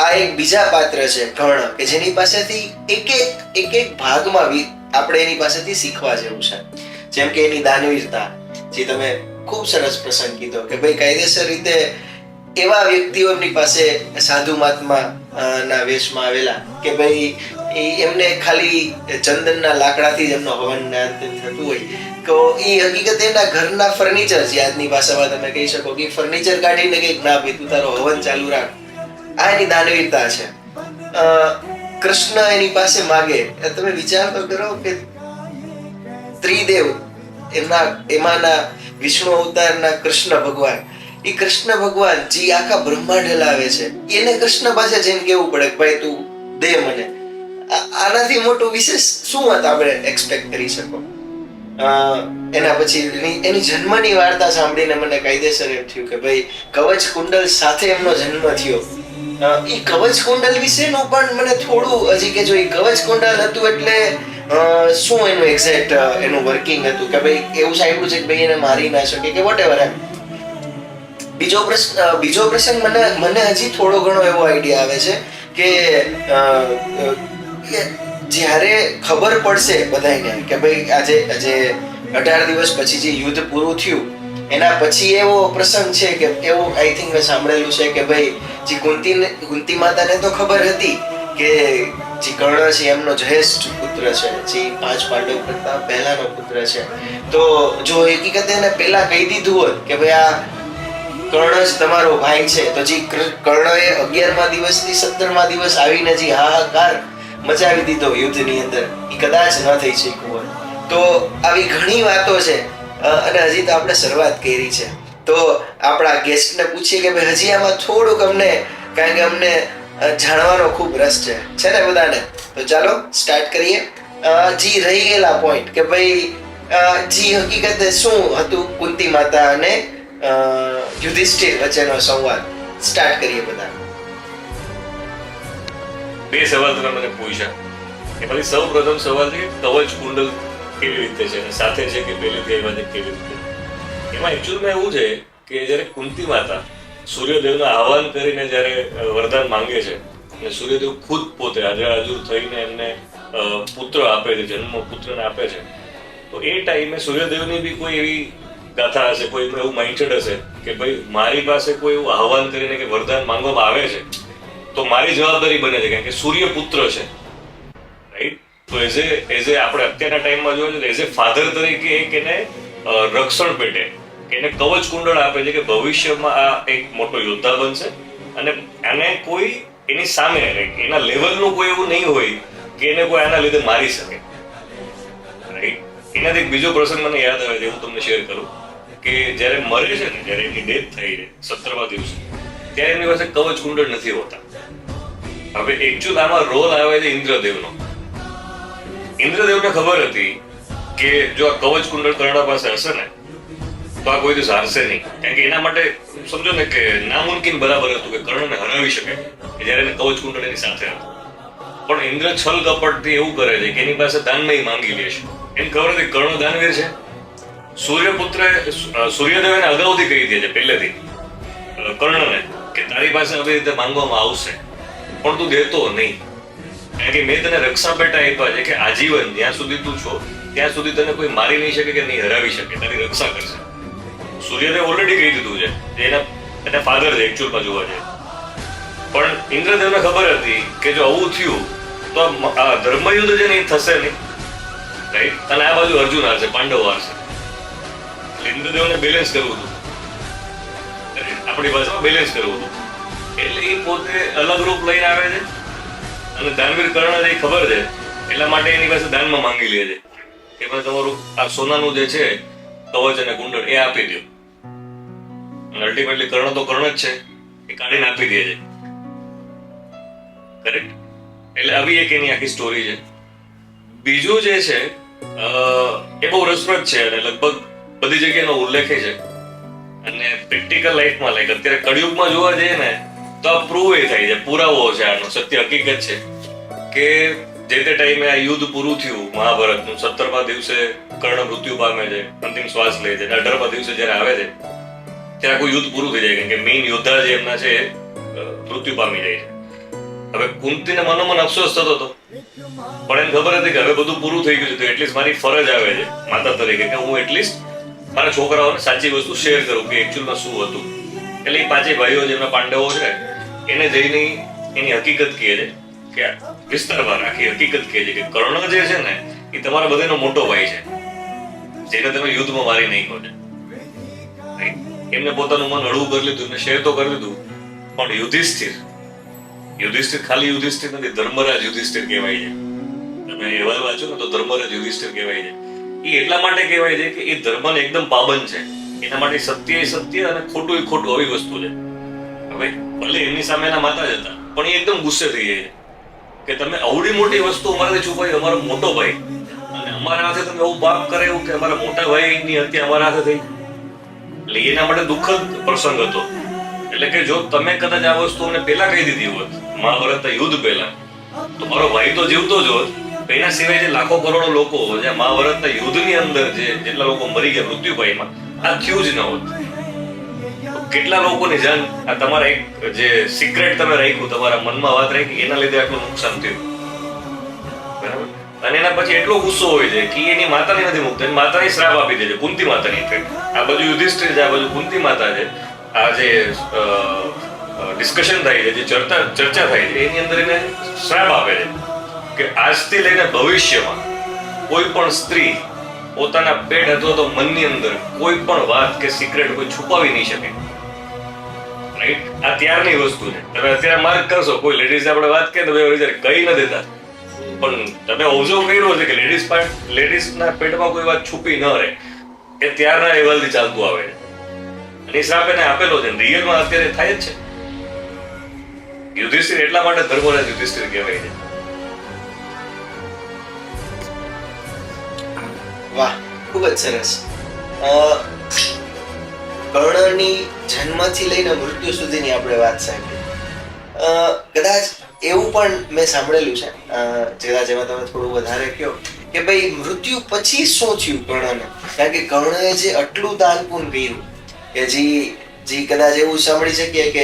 આ એક બીજા પાત્ર છે કર્ણ, કે જેની પાસેથી એક એક ભાગમાં આપણે એની પાસેથી શીખવા જેવું છે. જેમ કે એની દાનવીરતા, જે તમે ખૂબ સરસ પ્રસંગ કીધો કે ભાઈ કાયદેસર રીતે એવા વ્યક્તિઓ એમની પાસે સાધુ મહાત્મા ના વેશમાં આવેલા કે ભાઈ એમને ખાલી ચંદનના લાકડાથી જ એમનો હવન થતું હોય, તો એ હકીકત એના ઘરના ફર્નિચર છે, આજની ભાષામાં તમે કહી શકો કે ફર્નિચર કાઢીને કંઈક ના ભાઈ તું તારો હવન ચાલુ રાખ, આ એની દાનવીરતા છે. અ, કૃષ્ણ એની પાસે માગે, તમે વિચાર તો કરો કે ત્રિદેવ એમાંના વિષ્ણુ અવતારના કૃષ્ણ ભગવાન, એ કૃષ્ણ ભગવાન જે આખા બ્રહ્માંડ હલાવે છે, એને કૃષ્ણ પાસે જઈને કેવું પડે કે ભાઈ તું દે મને. આનાથી મોટું વિશેષ શું વાત આપણે એક્સપેક્ટ કરી શકો? એના પછી એની જન્મની વાર્તા સાંભળીને મને કાયદેસર એમ થયું કે ભાઈ કવચ કુંડલ સાથે એમનો જન્મ થયો. એ કવચ કુંડલ વિશેનું પણ મને થોડું હજી કે જો એ કવચ કુંડલ હતું એટલે શું એનું એક્ઝેક્ટ એનું વર્કિંગ હતું કે ભાઈ એવું સાંભળ્યું છે કે ભાઈ એને મારી ના શકે કે વોટ એવર. બીજો પ્રસંગ મને હજી થોડો ઘણો એવો આઈડિયા આવે છે કે જ્યારે ખબર પડશે બધાને કે ભાઈ આજે 18 દિવસ પછી જે યુદ્ધ પૂરું થયું એના પછી એવો પ્રસંગ છે કે એવું આઈ થિંક મેં સાંભળેલું છે કે ભાઈ જે કુંતી માતાને તો ખબર હતી કે જે કર્ણ છે એમનો જ્યેષ્ઠ પુત્ર છે, જે 5 પાંડવ કરતા પહેલાનો પુત્ર છે. તો જો હકીકતે એને પહેલા કહી દીધું હોત કે ભાઈ આ કર્ણ જ તમારો ભાઈ છે, તો જે કર્ણએ 11મા દિવસથી 17મા દિવસ આવીને જે હાહાકાર મચાવી દીધો યુદ્ધની અંદર, એ કદાચ ન થઈ શક્યું હોય. તો આવી ઘણી વાતો છે અને હજી તો આપણે શરૂઆત કરી છે. તો આપણા ગેસ્ટને પૂછીએ કે ભાઈ હજી આમાં થોડુંક અમને, કારણ કે અમને જાણવાનો ખૂબ રસ છે ને બધાને. તો ચાલો સ્ટાર્ટ કરીએ. જી રહી ગયેલા પોઈન્ટ કે ભાઈ જી હકીકતે શું હતું કુંતી માતા અને યુધિષ્ઠિર વચ્ચેનો સંવાદ. સ્ટાર્ટ કરીએ બધા. બે સવાલ તમે મને પૂછ્યા. એમાંથી સૌ પ્રથમ સવાલ છે કે કવચ કુંડલ કેવી રીતે છે અને સાથે છે કે પહેલેથી આવ્યા છે કેવી રીતે. એમાં એકચ્યુઅલમાં એવું છે કે જ્યારે કુંતી માતા સૂર્યદેવનું આહવાન કરીને જ્યારે વરદાન માંગે છે અને સૂર્યદેવ ખુદ પોતે હાજર થઈને એમને પુત્ર આપે છે, જન્મ પુત્રને આપે છે, તો એ ટાઈમે સૂર્યદેવની બી કોઈ એવી ગાથા હશે, કોઈ એવું માઇન્ડસેટ હશે કે ભાઈ મારી પાસે કોઈ એવું આહવાન કરીને કે વરદાન માંગવામાં આવે છે તો મારી જવાબદારી બને છે, કારણ કે સૂર્ય પુત્ર છે, રાઈટ. તો એઝ એ આપણે અત્યારના ટાઈમમાં જોઈએ તો એઝ એ ફાધર તરીકે એક એને રક્ષણ પેટે એને કવચ કુંડળ આપે છે કે ભવિષ્યમાં આ એક મોટો યોદ્ધા બનશે અને આને કોઈ એની સામે એના લેવલનું કોઈ એવું નહીં હોય કે એને કોઈ આના લીધે મારી શકે, રાઈટ. એનાથી એક બીજો પ્રસંગ મને યાદ આવે છે, હું તમને શેર કરું કે જ્યારે મરે છે ને, જ્યારે એની ડેથ થઈ છે 17મા દિવસે, ત્યારે એમની પાસે કવચ કુંડળ નથી હોતા. હવે એકચ્યુઅલ આમાં રોલ આવે છે ઇન્દ્રદેવનો. ઇન્દ્રદેવને ખબર હતી કે જો આ કવચ કુંડળ કર્ણ પાસે હશે ને તો આ કોઈ દિવસ હારશે નહીં, કારણ કે એના માટે સમજો ને કે નામુમકિન બરાબર હતું કે કર્ણને હરાવી શકે જ્યારે એને કવચ કુંડળ એની સાથે હતું. પણ ઇન્દ્ર છલ કપટથી એવું કરે છે કે એની પાસે દાનમાં માંગી લે છે. એને ખબર હતી કર્ણ દાનવીર છે. સૂર્યદેવ એને અગાઉથી કહી દે છે પહેલેથી કર્ણને કે તારી પાસે આવી રીતે માંગવામાં આવશે પણ તું દેતો નહીં, કારણ કે મેં તને રક્ષા પેટા આપ્યા છે કે આજીવન જ્યાં સુધી તું છો ત્યાં સુધી તને કોઈ મારી નહીં શકે કે નહીં હરાવી શકે, તારી રક્ષા કરશે. સૂર્યદેવ ઓલરેડી કહી દીધું છે, એના ફાધર છે એકચ્યુઅલમાં જોવા જાય. પણ ઇન્દ્રદેવને ખબર હતી કે જો આવું થયું તો આ ધર્મયુદ્ધ છે ને એ થશે નહીં, રાઈટ. અને આ બાજુ અર્જુન હારશે, પાંડવ હારશે. ઇન્દ્રદેવને બેલેન્સ કરવું હતું, આપણી ભાષામાં બેલેન્સ કરવું હતું. એટલે એ પોતે અલગ રૂપ લઈને આવે છે અને દાનવીર કર્ણ જે ખબર છે એટલા માટે એની પાસે દાનમાં માંગી લે છે કે ભાઈ તમારું આ સોનાનું જે છે કવચ અને કુંડળ એ આપી દો. અને અલ્ટિમેટલી કર્ણ તો કર્ણ જ છે, એ કાઢીને આપી દે છે, કરેક્ટ. એટલે આવી એક એની આખી સ્ટોરી છે. બીજું જે છે એ બહુ રસપ્રદ છે અને લગભગ બધી જગ્યાનો ઉલ્લેખ છે અને પ્રેક્ટિકલ લાઈફમાં લાઈક અત્યારે કળિયુગમાં જોવા જઈએ ને તો આ પ્રૂવ એ થાય છે, પુરાવો છે, આનો સત્ય હકીકત છે કે જે તે ટાઈમે આ યુદ્ધ પૂરું થયું મહાભારતનું, 17મા દિવસે કર્ણ મૃત્યુ પામે છે, અંતિમ શ્વાસ લે છે, 18મા દિવસે જયારે આવે છે ત્યારે આખું યુદ્ધ પૂરું થઈ જાય, કારણ કે મેઇન યોદ્ધા જે એમના છે મૃત્યુ પામી જાય છે. હવે કુંતીને મનોમન અફસોસ થતો હતો પણ એને ખબર હતી કે હવે બધું પૂરું થઈ ગયું છે તો એટલીસ્ટ મારી ફરજ આવે છે માતા તરીકે કે હું એટલીસ્ટ મારા છોકરાઓને સાચી વસ્તુ શેર કરું કે એકચ્યુઅલમાં શું હતું. એટલે એ 5 ભાઈઓ જેમના પાંડવો છે એને જઈને એની હકીકત કહે છે કે વિસ્તારમાં રાખી હકીકત કહે છે કે કર્ણ જે છે ને એ તમારા બધાનો મોટો ભાઈ છે. જેને તમે યુદ્ધમાં મારી નાખ્યો છે. Right? એમને પોતાનું મન હળવું કરી લીધું, એમને શેર તો કરી લીધું, પણ યુધિષ્ઠિર ખાલી યુધિષ્ઠિર નથી, ધર્મરાજ યુધિષ્ઠિર કહેવાય છે. તમે અહેવાલ વાંચો ને તો ધર્મરાજ યુધિષ્ઠિર કહેવાય છે. એ એટલા માટે કહેવાય છે કે એ ધર્મને એકદમ પાબંદ છે. એના માટે સત્ય એ સત્ય અને ખોટું એ ખોટું આવી વસ્તુ છે. હવે ભલે એમની સામે એના માતા જ હતા, પણ એ એકદમ ગુસ્સે થઈ જાય છે કે તમે આવડી મોટી વસ્તુ અમારાથી છુપાવી, અમારો મોટો ભાઈ, અને અમારા હાથે તમે એવું પાપ કરે એવું કે અમારા મોટા ભાઈની હત્યા અમારા હાથે થઈ. એટલે એના માટે દુઃખદ પ્રસંગ હતો. એટલે કે જો તમે કદાચ આ વસ્તુ અમને પહેલા કહી દીધી હોત, મહાભારતના યુદ્ધ પહેલા, તો મારો ભાઈ તો જીવતો જ હોત. એના સિવાય જે લાખો કરોડો લોકો જે મહાભારતના યુદ્ધની અંદર જેટલા લોકો મરી ગયા મૃત્યુ પામ્યા, આ થયું જ ન હોત. કેટલા લોકોની જાન આ તમારા એક જે સિક્રેટ તમે રાખ્યું, તમારા મનમાં વાત રાખી, એના લીધે આટલું નુકસાન થયું. બરાબર. અને એના પછી એટલો ગુસ્સો હોય છે કે એની માતાને નથી મુકતા, એની માતાની શ્રાપ આપી દે છે, કુંતી માતાની. આ બાજુ યુધિષ્ઠિર છે, આ બાજુ કુંતી માતા છે. આ જે ડિસ્કશન થાય છે, જે ચર્ચા થાય છે, એની અંદર એને શ્રાપ આપે છે કે આજથી લઈને ભવિષ્યમાં કોઈ પણ સ્ત્રી પોતાના પેટ અથવા તો મનની અંદર કોઈ પણ વાત કે સિક્રેટ કોઈ છુપાવી નહીં શકે. રાઈટ? આ ત્યારની વસ્તુ છે. તમે અત્યારે માર્ક કરશો, કોઈ લેડીઝ આપણે વાત કરીએ તો કહી ન દેતા, પણ તમે ઓબ્ઝર્વ કર્યો છે કે લેડીઝના પેટમાં કોઈ વાત છુપી ન રહે, એ ત્યારના અહેવાલથી ચાલતું આવે છે. અને શ્રાપ એને આપેલો છે, રિયલમાં અત્યારે થાય જ છે. યુધિષ્ઠિર એટલા માટે ધર્મરાજ યુધિષ્ઠિર કહેવાય છે. વાહ, ખૂબ જ સરસ. કર્ણની જન્મથી લઈને મૃત્યુ સુધીની આપણે વાત સાંભળી. કદાચ એવું પણ મેં સાંભળેલું છે, જેમાં તમે થોડું વધારે કહો કે ભાઈ મૃત્યુ પછી શું થયું કર્ણને, કારણ કે કર્ણએ જે આટલું દાન પૂન કર્યું કે જે કદાચ એવું સાંભળી શકીએ કે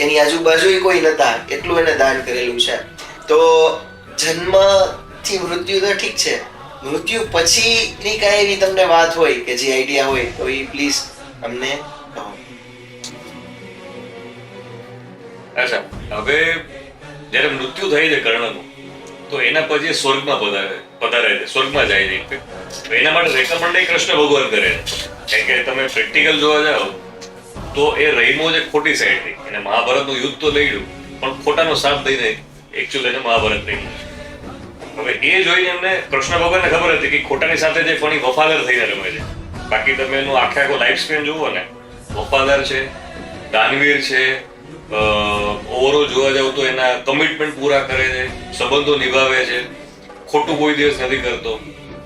એની આજુબાજુ કોઈ નતા, એટલું એને દાન કરેલું છે. તો જન્મથી મૃત્યુ તો ઠીક છે, મૃત્યુ પછીની કાંઈ એવી તમને વાત હોય કે જે આઈડિયા હોય તો એ પ્લીઝ અમને કહો. અચ્છા, હવે જ્યારે મૃત્યુ થાય છે કર્ણનું, તો એના પછી સ્વર્ગમાં પધારે છે, સ્વર્ગમાં જાય છે. એના માટે રેકમેન્ડ કૃષ્ણ ભગવાન કરે છે. કારણ કે તમે પ્રેક્ટિકલ જોવા જાઓ તો એ રહીમો જે ખોટી સાઈડ થઈ, એને મહાભારતનું યુદ્ધ તો લઈ ગયું, પણ ખોટાનો સાથ દઈને એકચ્યુઅલી એને મહાભારત લઈ ગયું. હવે એ જોઈને એમને કૃષ્ણ ભગવાનને ખબર હતી કે ખોટાની સાથે જે ફણી વફાદાર થઈને રમે છે. બાકી તમે એનું આખો લાઈફ સ્પેન જુઓ ને, વફાદાર છે, દાનવીર છે, ઓવરઓલ જોવા જાવ તો એના કમિટમેન્ટ પૂરા કરે છે, સંબંધો નિભાવે છે, ખોટું કોઈ દિવસ નથી કરતો,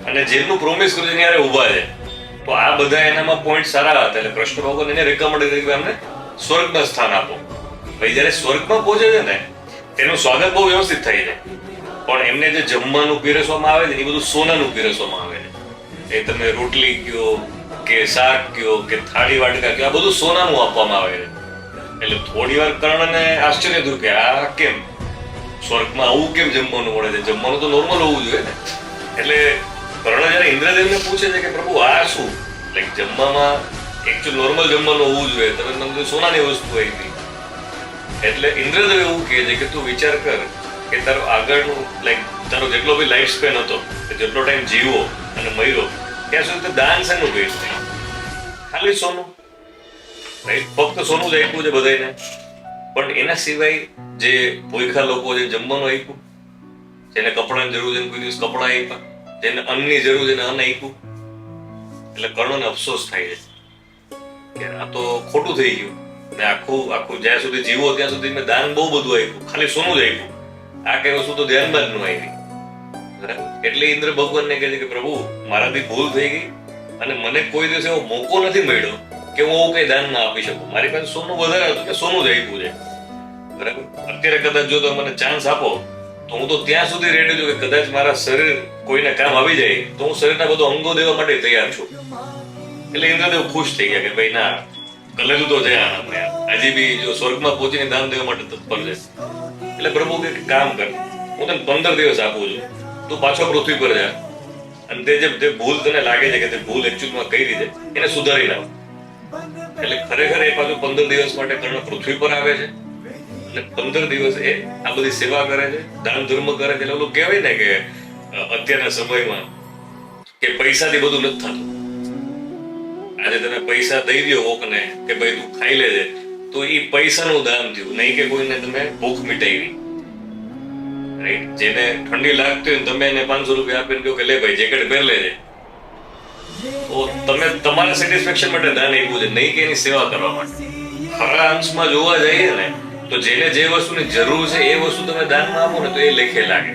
અને જેમનું પ્રોમિસ કર્યું છે ત્યારે ઊભા છે. તો આ બધા એનામાં પોઈન્ટ સારા હતા. એટલે કૃષ્ણ ભગવાન એને રેકમેન્ડ કર્યું કે અમને સ્વર્ગમાં સ્થાન આપો. ભાઈ જ્યારે સ્વર્ગમાં પહોંચે છે ને, તેનું સ્વાગત બહુ વ્યવસ્થિત થાય છે, પણ એમને જે જમવાનું પીરસવામાં આવે છે એ બધું સોનાનું પીરસવામાં આવે છે. એ તમે રોટલી કયો કે શાક કયો કે થાળી વાટકા કયો, આ બધું સોનાનું આપવામાં આવે છે. એટલે થોડી વાર કર્ણને આશ્ચર્ય થયું કે આ કેમ સ્વર્ગમાં આવું કેમ જમવાનું મળે છે, જમવાનું તો નોર્મલ હોવું જોઈએ ને. એટલે કર્ણ જયારે ઇન્દ્રદેવને પૂછે છે કે પ્રભુ આ શું, લાઈક જમવામાં એકચ્યુઅલ નોર્મલ જમવાનું હોવું જોઈએ, તમે તમને સોનાની વસ્તુ આપી. એટલે ઇન્દ્રદેવ એવું કહે છે કે તું વિચાર કર કે તારો આગળનું લાઈક તારો જેટલો બી લાઈફ સ્પેન હતો, જેટલો ટાઈમ જીવો અને મર્યો, ત્યાં સુધી દાન શેનું કર્યું? ખાલી સોનું. ફક્ત સોનું જ આપ્યું છે બધાને, પણ એના સિવાય જે ભૂખા લોકો જે જમવાનું આપ્યું, જેને કપડાની જરૂર છે કોઈ દિવસ કપડા આપ્યા, જેને અન્નની જરૂર છે એને અન્ન આપ્યું. એટલે કર્ણને અફસોસ થાય છે કે આ તો ખોટું થઈ ગયું. ને આખું જ્યાં સુધી જીવો ત્યાં સુધી મેં દાન બહુ બધું આપ્યું, ખાલી સોનું જ આપ્યું, આ કઈ વસ્તુ તો ધ્યાનમાં જ ન આવી. બરાબર. એટલે ઇન્દ્ર ભગવાનને કહે છે કે પ્રભુ મારાથી ભૂલ થઈ ગઈ, અને મને કોઈ દિવસ એવો મોકો નથી મળ્યો કે હું કઈ દાન ના આપી શકું. મારી પાસે સોનું વધારે હતું કે સોનું જ આપ્યું છે. બરાબર. અત્યારે કદાચ જો તમે મને ચાન્સ આપો તો હું તો ત્યાં સુધી રેડી છું કે કદાચ મારા શરીર કોઈને કામ આવી જાય તો હું શરીરના બધું અંગો દેવા માટે તૈયાર છું. એટલે ઇન્દ્રદેવ ખુશ થઈ ગયા કે ભાઈ ના કલેલું તો છે આપણે, હજી બી જો સ્વર્ગમાં પહોંચીને દાન દેવા માટે તત્પર છે. એટલે પ્રભુ કે કામ કર, હું તને 15 દિવસ આપું છું, તું પાછો પૃથ્વી પર જા, અને તે જે ભૂલ તને લાગે છે કે તે ભૂલ એકચ્યુઅલમાં કઈ રીતે એને સુધારી લાવ. એટલે ખરેખર એ પાછું 15 દિવસ માટે કર્ણ પૃથ્વી પર આવે છે, અને 15 દિવસ એ આ બધી સેવા કરે છે, દાન ધર્મ કરે છે. એટલે ઓલું કહેવાય ને કે અત્યારના સમયમાં કે પૈસાથી બધું નથી થતું, આજે તમે પૈસા દઈ દો કોકને કે ભાઈ તું ખાઈ લેજે, તો એ પૈસાનું દાન થયું, નહીં કે કોઈને તમે ભૂખ મિટાવી. રાઈટ? જેને ઠંડી લાગતી હોય તમે એને 500 રૂપિયા આપીને કહો કે લે ભાઈ જેકેટ પહેર લેજે, તો તમે તમારા સેટિસ્ફેક્શન માટે દાન આપ્યું છે, નહીં કે એની સેવા કરવા માટે. ખરા અંશમાં જોવા જઈએ ને તો જેને જે વસ્તુની જરૂર છે એ વસ્તુ તમે દાનમાં આપો ને તો એ લેખે લાગે.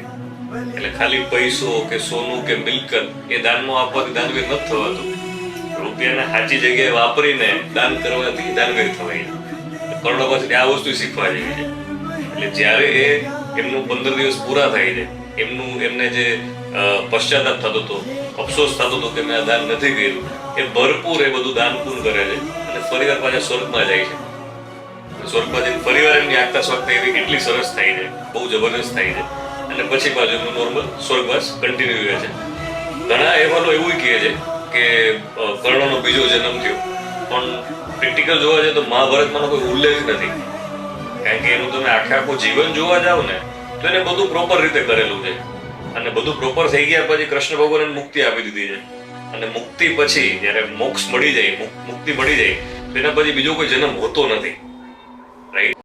એટલે ખાલી પૈસો કે સોનું કે મિલકત એ દાનમાં આપવાથી દાનવીર નથી થવાતું. રૂપિયાને સાચી જગ્યાએ વાપરીને દાન કરવાથી દાનવીર થવાય. કર્ણો પાસેથી આ વસ્તુ શીખવા જેવી છે. એટલે જ્યારે એ એમનું 15 દિવસ પૂરા થાય છે, એમને જે પશ્ચાતાપ થતો હતો, અફસોસ થતો હતો કે મેં આ દાન નથી કર્યું, એ ભરપૂર એ બધું દાન પૂર્ણ કરે છે અને ફરીવાર પાછા સ્વર્ગમાં જાય છે. સ્વર્ગમાં જઈને ફરીવાર એમની આગતા સ્વાગતા એવી એટલી સરસ થાય છે, બહુ જબરદસ્ત થાય છે, અને પછી પાછું એમનું નોર્મલ સ્વર્ગવાસ કન્ટિન્યુ રહે છે. ઘણા અહેવાલો એવું કહે છે કે કર્ણનો બીજો જન્મ થયો, પણ પ્રેક્ટિકલ જોવા જાય તો મહાભારતમાં કોઈ ઉલ્લેખ નથી. કારણ કે એનું તમે આખું જીવન જોવા જાવ ને તો એને બધું પ્રોપર રીતે કરેલું છે, અને બધું પ્રોપર થઈ ગયા પછી કૃષ્ણ ભગવાને મુક્તિ આપી દીધી છે. અને મુક્તિ પછી જયારે મોક્ષ મળી જાય, મુક્તિ મળી જાય, તો એના પછી બીજો કોઈ જન્મ હોતો નથી. રાઈટ?